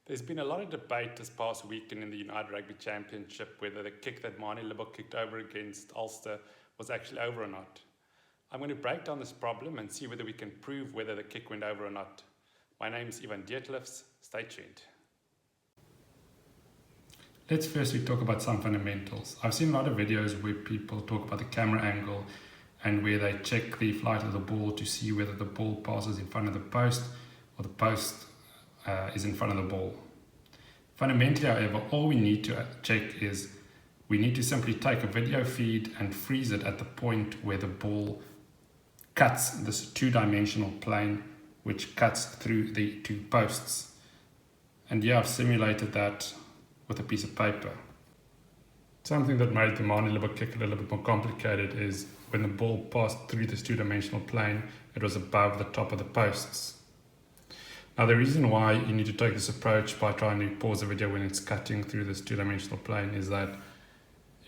There's been a lot of debate this past weekend in the United Rugby Championship whether the kick that Manie Libbok kicked over against Ulster was actually over or not. I'm going to break down this problem and see whether we can prove whether the kick went over or not. My name is Ivan Dietlefs. Stay tuned. Let's firstly talk about some fundamentals. I've seen a lot of videos where people talk about the camera angle and where they check the flight of the ball to see whether the ball passes in front of the post or the post is in front of the ball. Fundamentally, however, all we need to check is we need to simply take a video feed and freeze it at the point where the ball cuts this two-dimensional plane which cuts through the two posts. And yeah, I've simulated that with a piece of paper. Something that made the Manie Libbok kick a little bit more complicated is when the ball passed through this two-dimensional plane, it was above the top of the posts. Now the reason why you need to take this approach by trying to pause the video when it's cutting through this two-dimensional plane is that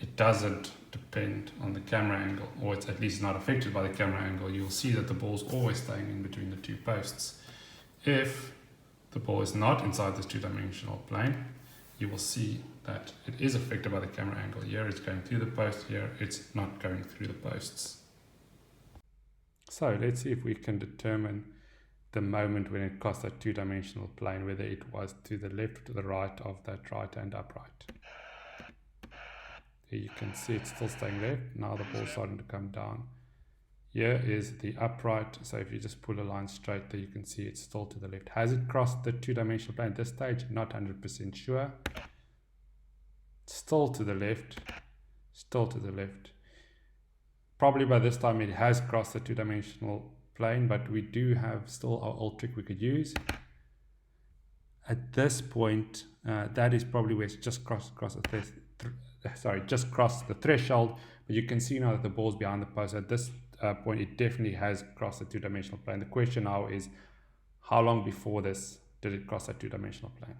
it doesn't depend on the camera angle, or it's at least not affected by the camera angle. You'll see that the ball's always staying in between the two posts. If the ball is not inside this two-dimensional plane, you will see that it is affected by the camera angle. Here it's going through the post, here it's not going through the posts. So let's see if we can determine the moment when it crossed that two-dimensional plane, whether it was to the left or to the right of that right-hand upright. Here you can see it's still staying left. Now the ball's starting to come down. Here is the upright, so if you just pull a line straight there, you can see it's still to the left. Has it crossed the two-dimensional plane at this stage? Not 100% sure. Still to the left, still to the left. Probably by this time it has crossed the two-dimensional plane, but we do have still our old trick we could use. At this point, that is probably where it's just crossed the threshold, but you can see now that the ball's behind the post. At this point, it definitely has crossed the two-dimensional plane. The question now is, how long before this did it cross that two-dimensional plane?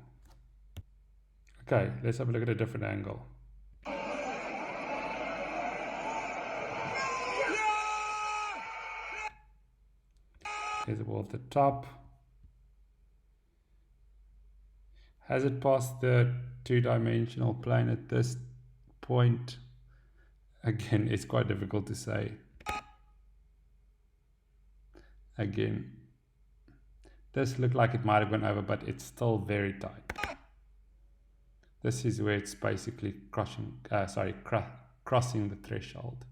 Okay, let's have a look at a different angle. Here's the ball at the top. Has it passed the two-dimensional plane at this point? Again, it's quite difficult to say. Again, this looked like it might have gone over, but it's still very tight. This is where it's basically crossing the threshold.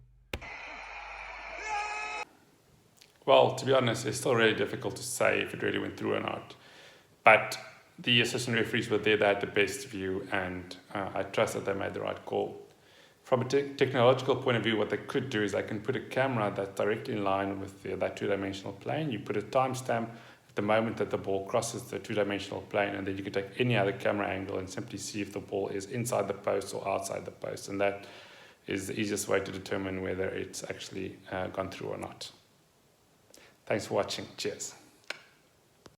Well, to be honest, it's still really difficult to say if it really went through or not. But the assistant referees were there, they had the best view, and I trust that they made the right call. From a technological point of view, what they could do is they can put a camera that's directly in line with that two-dimensional plane. You put a timestamp at the moment that the ball crosses the two-dimensional plane, and then you can take any other camera angle and simply see if the ball is inside the post or outside the post. And that is the easiest way to determine whether it's actually gone through or not. Thanks for watching. Cheers.